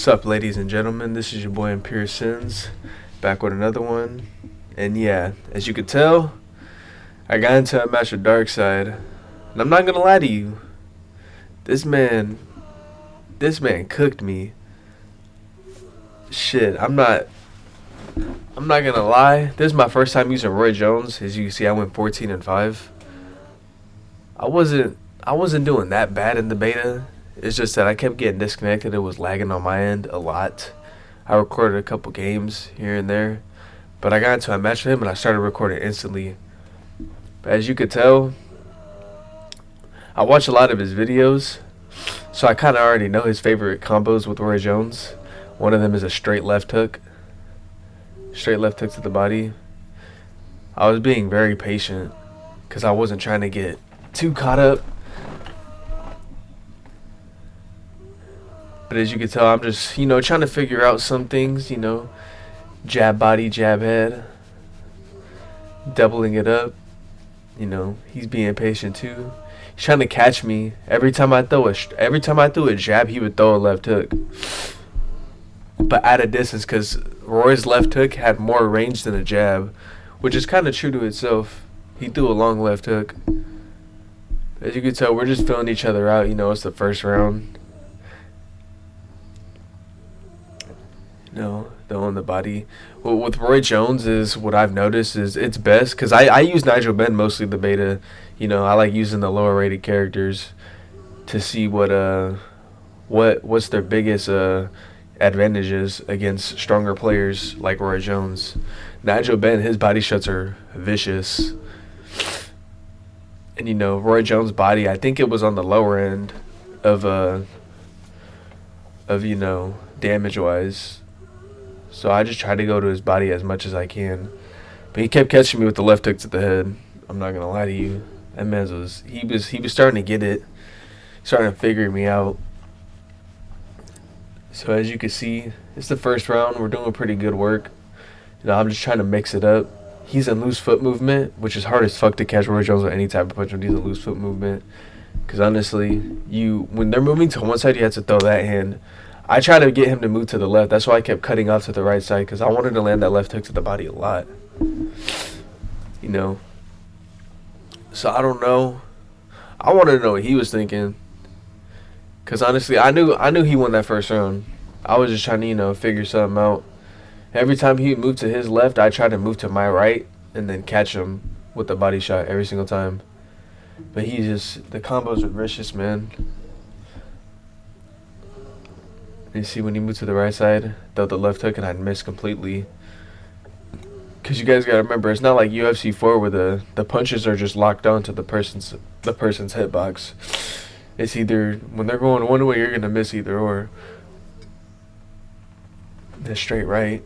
What's up, ladies and gentlemen? This is your boy Impure Sins, back with another one. And yeah, as you could tell, I got into a match with Darhkseid. And I'm not gonna lie to you, this man cooked me. Shit, I'm not gonna lie. This is my first time using Roy Jones. As you can see, I went 14-5. I wasn't doing that bad in the beta. It's just that I kept getting disconnected. It was lagging on my end a lot. I recorded a couple games here and there, but I got into a match with him and I started recording instantly. But as you could tell, I watch a lot of his videos, so I kind of already know his favorite combos with Roy Jones. One of them is a straight left hook. Straight left hook to the body. I was being very patient because I wasn't trying to get too caught up. But as you can tell, I'm just, trying to figure out some things, jab body, jab head, doubling it up. He's being patient too. He's trying to catch me. Every time I threw a jab, he would throw a left hook. But at a distance, because Roy's left hook had more range than a jab, which is kind of true to itself. He threw a long left hook. As you can tell, we're just filling each other out. It's the first round. Throwing the body. Well, with Roy Jones is what I've noticed is it's best because I use Nigel Benn mostly the beta. I like using the lower rated characters to see what's their biggest advantages against stronger players like Roy Jones. Nigel Benn, his body shots are vicious. And Roy Jones' body, I think it was on the lower end of damage wise. So I just tried to go to his body as much as I can. But he kept catching me with the left hook to the head. I'm not gonna lie to you. That man was starting to get it. Starting to figure me out. So as you can see, it's the first round. We're doing pretty good work. I'm just trying to mix it up. He's in loose foot movement, which is hard as fuck to catch Roy Jones with any type of punch when he's in loose foot movement. Because honestly, when they're moving to one side, you have to throw that hand. I tried to get him to move to the left. That's why I kept cutting off to the right side, because I wanted to land that left hook to the body a lot. So I don't know. I wanted to know what he was thinking. Because honestly, I knew he won that first round. I was just trying to, figure something out. Every time he moved to his left, I tried to move to my right and then catch him with the body shot every single time. But the combos are vicious, man. You see when he moved to the right side, throw the left hook and I'd miss completely. Because you guys gotta remember, it's not like UFC 4 where the punches are just locked onto the person's hitbox. It's either when they're going one way, you're gonna miss either or. The straight right.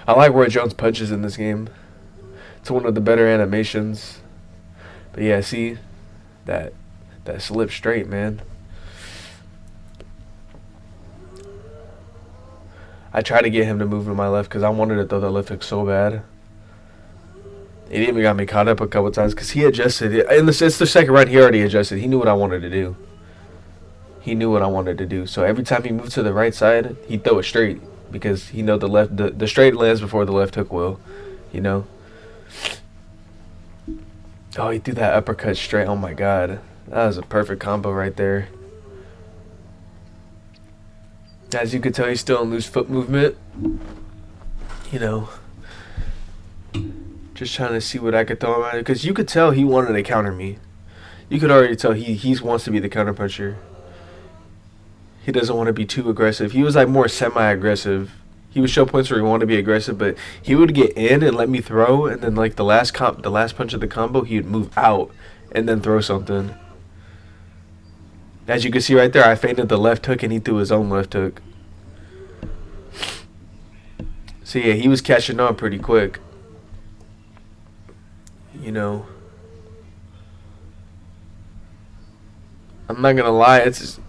I like Roy Jones' punches in this game. It's one of the better animations. But yeah, see that slip straight, man. I tried to get him to move to my left because I wanted to throw the left hook so bad. It even got me caught up a couple times because he adjusted. It's the second round, he already adjusted. He knew what I wanted to do. So every time he moved to the right side, he'd throw it straight because he know the straight lands before the left hook will, Oh, he threw that uppercut straight. Oh my god. That was a perfect combo right there. As you can tell, he's still in loose foot movement. Just trying to see what I could throw him at. Because you could tell he wanted to counter me. You could already tell he wants to be the counter puncher. He doesn't want to be too aggressive. He was like more semi-aggressive. He would show points where he wanted to be aggressive, but he would get in and let me throw, and then like the last punch of the combo, he would move out and then throw something. As you can see right there, I feinted the left hook and he threw his own left hook. So yeah, he was catching on pretty quick. I'm not gonna lie, it's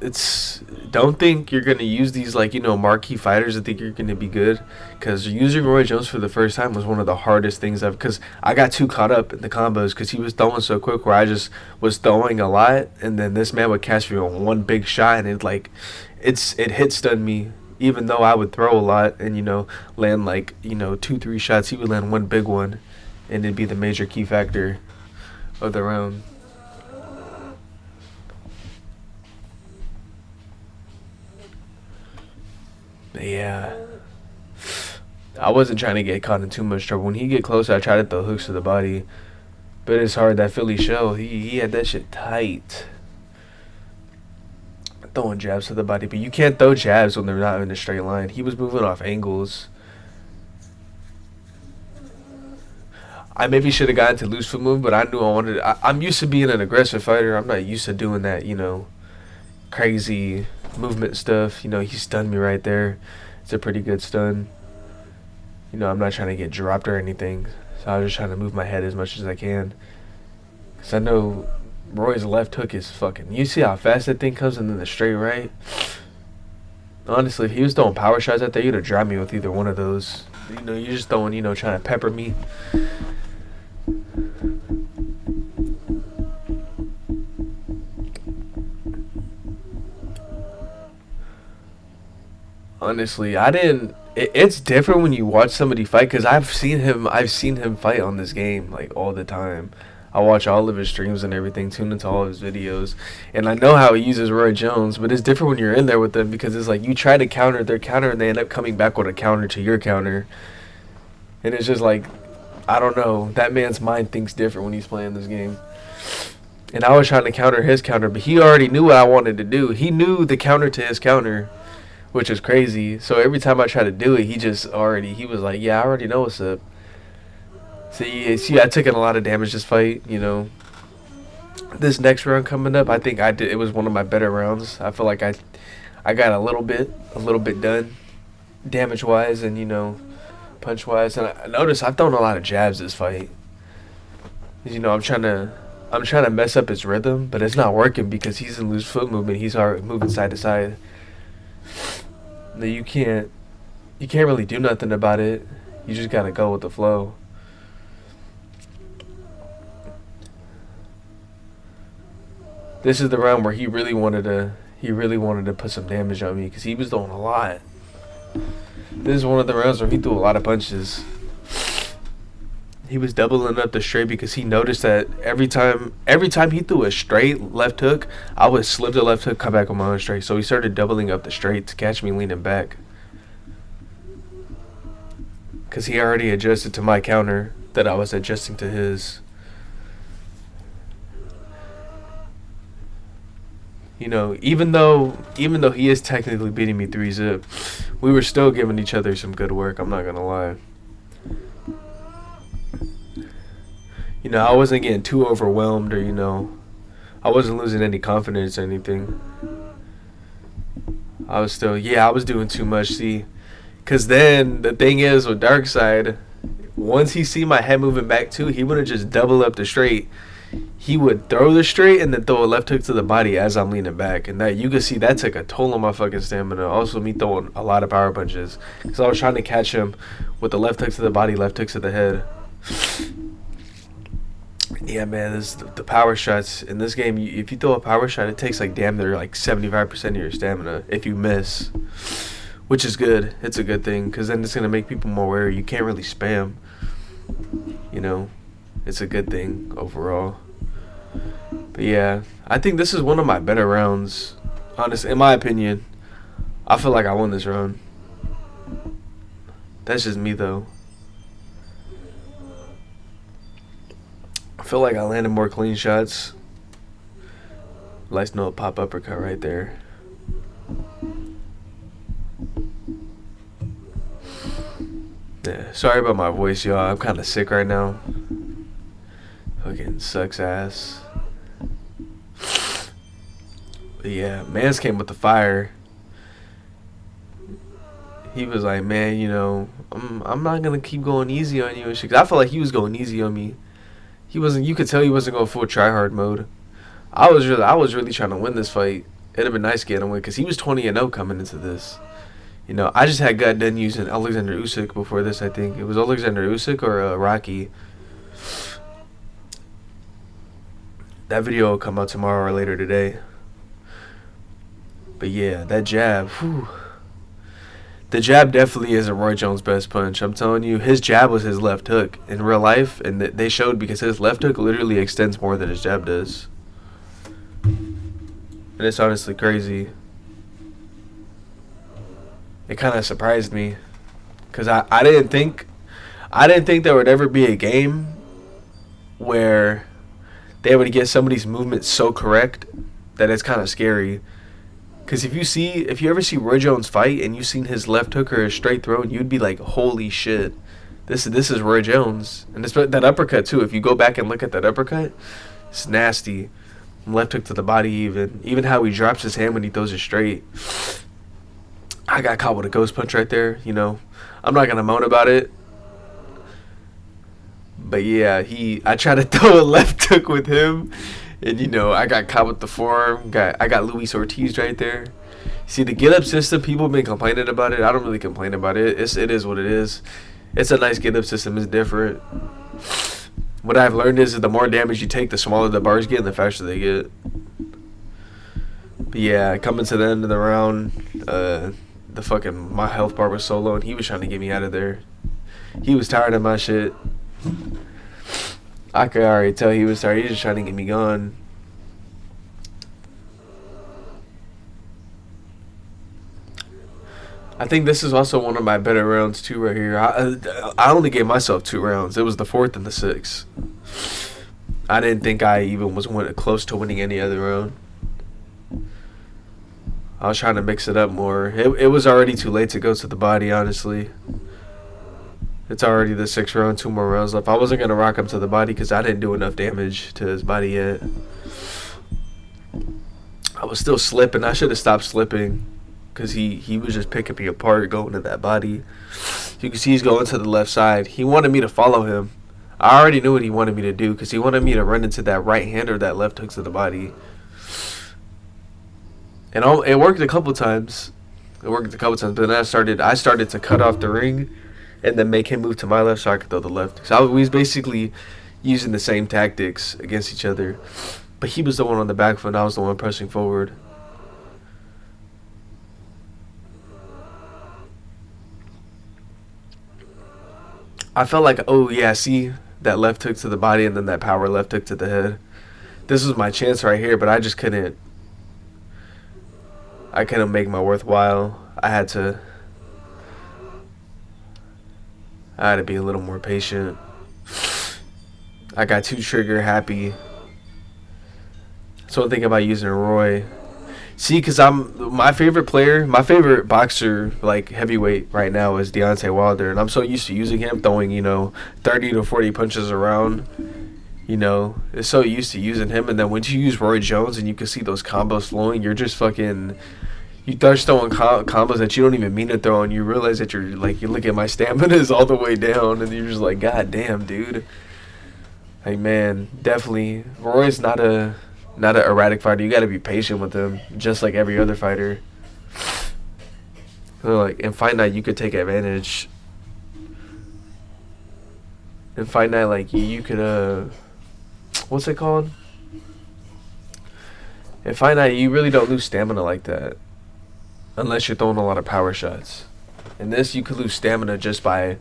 don't think you're gonna use these marquee fighters and think you're gonna be good, because using Roy Jones for the first time was one of the hardest things because I got too caught up in the combos because he was throwing so quick where I just was throwing a lot, and then this man would catch me on one big shot and it hit stun me Even though I would throw a lot and, land like, 2, 3 shots, he would land one big one, and it'd be the major key factor of the round. But yeah, I wasn't trying to get caught in too much trouble. When he get closer, I try to throw hooks to the body, but it's hard. That Philly shell, he had that shit tight. Throwing jabs to the body, but you can't throw jabs when they're not in a straight line. He was moving off angles. I maybe should have gotten to loose foot move, but I knew I wanted. I'm used to being an aggressive fighter. I'm not used to doing that, crazy movement stuff. He stunned me right there. It's a pretty good stun. I'm not trying to get dropped or anything, so I was just trying to move my head as much as I can. Because I know Roy's left hook is fucking. You see how fast that thing comes, and then the straight right. Honestly, if he was throwing power shots out there, you'd have dropped me with either one of those. You're just throwing, trying to pepper me. Honestly, I didn't. It's different when you watch somebody fight, because I've seen him fight on this game like all the time. I watch all of his streams and everything, tune into all of his videos, and I know how he uses Roy Jones. But it's different when you're in there with them, because it's like you try to counter their counter, and they end up coming back with a counter to your counter, and it's just like, I don't know. That man's mind thinks different when he's playing this game. And I was trying to counter his counter, but he already knew what I wanted to do. He knew the counter to his counter, which is crazy. So every time I try to do it, he was like, yeah, I already know what's up. See, I took in a lot of damage this fight, This next round coming up, I think it was one of my better rounds. I feel like I got a little bit done damage-wise and, punch-wise. And I noticed I've thrown a lot of jabs this fight. I'm trying to mess up his rhythm, but it's not working because he's in loose foot movement. He's already moving side to side. You can't really do nothing about it. You just gotta go with the flow. This is the round where he really wanted to put some damage on me, because he was throwing a lot. This is one of the rounds where he threw a lot of punches. He was doubling up the straight because he noticed that every time he threw a straight left hook, I would slip the left hook, come back on my own straight. So he started doubling up the straight to catch me leaning back, because he already adjusted to my counter that I was adjusting to his. Even though he is technically beating me 3-zip, we were still giving each other some good work. I'm not gonna lie. I wasn't getting too overwhelmed, or I wasn't losing any confidence or anything. I was doing too much. See, because then the thing is with Darhkseid, once he see my head moving back too, he wouldn't just double up the straight. He would throw the straight and then throw a left hook to the body as I'm leaning back, and that you can see that took a toll on my fucking stamina. Also, me throwing a lot of power punches because I was trying to catch him with the left hook to the body, left hook to the head. Yeah, man, the power shots in this game. If you throw a power shot, it takes like damn near like 75% of your stamina if you miss, which is good. It's a good thing, because then it's gonna make people more wary. You can't really spam. It's a good thing overall. But yeah, I think this is one of my better rounds. Honestly, in my opinion, I feel like I won this round. That's just me though. I feel like I landed more clean shots. Nice no pop uppercut right there. Yeah, sorry about my voice, y'all. I'm kind of sick right now. Fucking sucks ass. But yeah, Mans came with the fire. He was like, man, I'm not gonna keep going easy on you and shit. 'Cause I felt like he was going easy on me. He wasn't. You could tell he wasn't going full try hard mode. I was really trying to win this fight. It'd have been nice getting a win, because he was 20-0 coming into this. I just had got done using Alexander Usyk before this. I think it was Alexander Usyk or Rocky. That video will come out tomorrow or later today. But yeah, that jab, whew. The jab definitely isn't Roy Jones' best punch. I'm telling you, his jab was his left hook in real life, and they showed because his left hook literally extends more than his jab does. And it's honestly crazy. It kind of surprised me because I didn't think there would ever be a game where they would get somebody's movement so correct that it's kind of scary. Because if you ever see Roy Jones fight and you've seen his left hook or his straight throw, you'd be like, holy shit, this is Roy Jones. And that uppercut too. If you go back and look at that uppercut, it's nasty. Left hook to the body, even how he drops his hand when he throws it straight. I got caught with a ghost punch right there. You know, I'm not gonna moan about it. But yeah, I tried to throw a left hook with him, and you know, I got caught with the forearm. I got Luis Ortiz right there. See, the get up system, people have been complaining about it. I don't really complain about it. It is what it is. It's a nice get up system. It's different. What I've learned is that the more damage you take, the smaller the bars get and the faster they get. But yeah, coming to the end of the round, my health bar was so low, and he was trying to get me out of there. He was tired of my shit. I could already tell he was tired. He was just trying to get me gone. I think this is also one of my better rounds too right here. I only gave myself 2 rounds. It was the 4th and the 6th. I didn't think I even was close to winning any other round. I was trying to mix it up more. It was already too late to go to the body, honestly. It's already the 6th round, 2 more rounds left. I wasn't going to rock him to the body because I didn't do enough damage to his body yet. I was still slipping. I should have stopped slipping because he was just picking me apart going to that body. You can see he's going to the left side. He wanted me to follow him. I already knew what he wanted me to do because he wanted me to run into that right hand or that left hook to the body. And it worked a couple times. But then I started to cut off the ring and then make him move to my left so I could throw the left. So we was basically using the same tactics against each other. But he was the one on the back foot and I was the one pressing forward. I felt like, oh yeah, see that left hook to the body and then that power left hook to the head. This was my chance right here, but I just couldn't. I couldn't make my worthwhile. I had to be a little more patient. I got too trigger happy. So I'm thinking about using Roy. See, because my favorite boxer, like heavyweight right now is Deontay Wilder. And I'm so used to using him, throwing, 30 to 40 punches around. It's so used to using him. And then when you use Roy Jones and you can see those combos flowing, you're just fucking... You start throwing combos that you don't even mean to throw, and you realize that you look at my stamina is all the way down, and you're just like, God damn, dude. Like, man, definitely, Roy's not a erratic fighter. You got to be patient with him, just like every other fighter. So, like in Fight Night, you could take advantage. In Fight Night, like you could what's it called? In Fight Night, you really don't lose stamina like that. Unless you're throwing a lot of power shots. In this, you could lose stamina just by...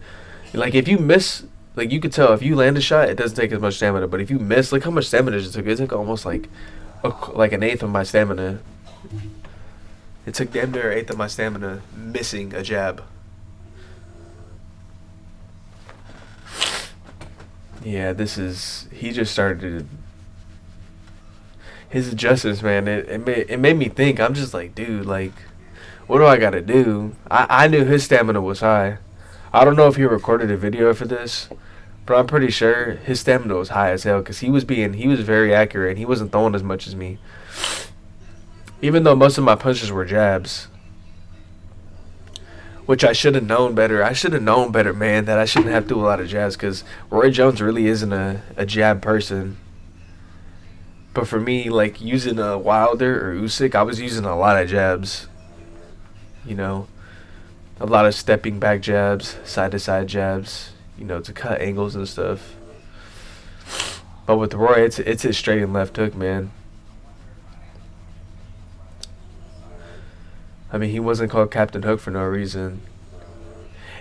Like, if you miss... Like, you could tell if you land a shot, it doesn't take as much stamina. But if you miss... Look how much stamina it took. It took almost like an eighth of my stamina. It took damn near an eighth of my stamina missing a jab. Yeah, this is... He just started... His adjustments, man, it made me think. I'm just like, dude, like... What do I gotta do? I knew his stamina was high. I don't know if he recorded a video for this, but I'm pretty sure his stamina was high as hell because he was very accurate and he wasn't throwing as much as me. Even though most of my punches were jabs. Which I should have known better. I should have known better, man, that I shouldn't have to do a lot of jabs because Roy Jones really isn't a jab person. But for me, like using a Wilder or Usyk, I was using a lot of jabs. A lot of stepping back jabs, side-to-side jabs, to cut angles and stuff. But with Roy, it's his straight and left hook, man. I mean, he wasn't called Captain Hook for no reason.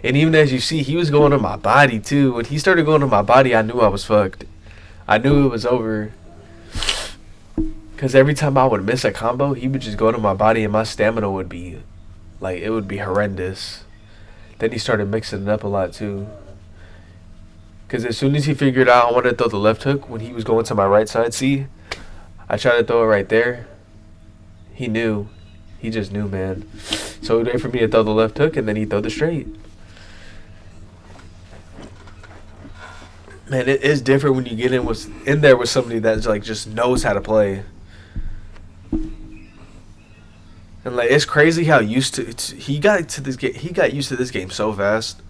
And even as you see, he was going to my body too. When he started going to my body, I knew I was fucked. I knew it was over. Because every time I would miss a combo, he would just go to my body and my stamina would be, like, it would be horrendous. Then he started mixing it up a lot too. Because as soon as he figured out I wanted to throw the left hook when he was going to my right side, see? I tried to throw it right there. He knew. He just knew, man. So he'd wait for me to throw the left hook and then he'd throw the straight. Man, it is different when you get in there with somebody that like just knows how to play. And like it's crazy how he got used to this game so fast.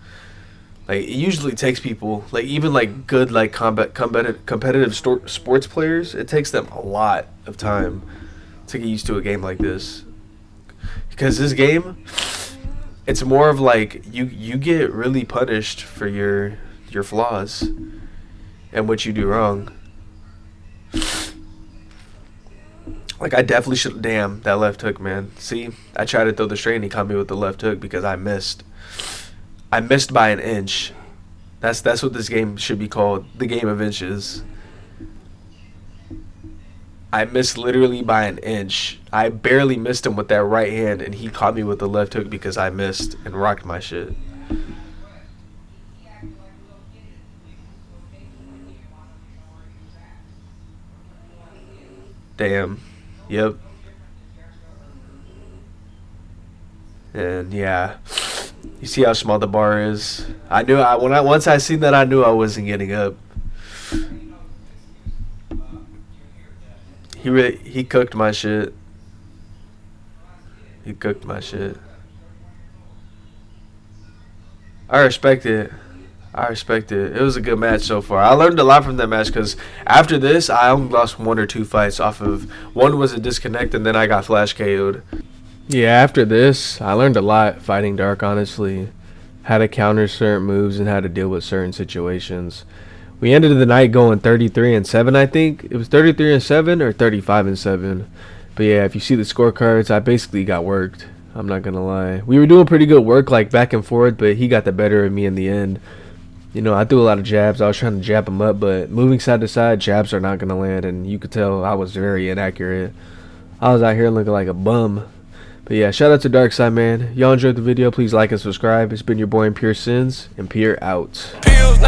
Like it usually takes people like even like good like competitive sports players. It takes them a lot of time to get used to a game like this. Because this game, it's more of like you get really punished for your flaws and what you do wrong. Like, I definitely should... Damn, that left hook, man. See? I tried to throw the straight and he caught me with the left hook because I missed. I missed by an inch. That's what this game should be called. The game of inches. I missed literally by an inch. I barely missed him with that right hand and he caught me with the left hook because I missed and rocked my shit. Damn. Yep. And yeah, you see how small the bar is. I knew once I seen that, I knew I wasn't getting up. He cooked my shit. He cooked my shit. I respect it. I respect it. It was a good match so far. I learned a lot from that match because after this, I only lost 1 or 2 fights off of... One was a disconnect and then I got flash KO'd. Yeah, after this, I learned a lot fighting Dark, honestly. How to counter certain moves and how to deal with certain situations. We ended the night going 33-7, I think. It was 33-7 or 35-7. But yeah, if you see the scorecards, I basically got worked. I'm not going to lie. We were doing pretty good work, like back and forth, but he got the better of me in the end. You know, I threw a lot of jabs. I was trying to jab him up, but moving side to side, jabs are not going to land, and you could tell I was very inaccurate. I was out here looking like a bum. But yeah, shout out to Darhkseid, man. Y'all enjoyed the video. Please like and subscribe. It's been your boy Impure Sins, and Pierre out. Pills,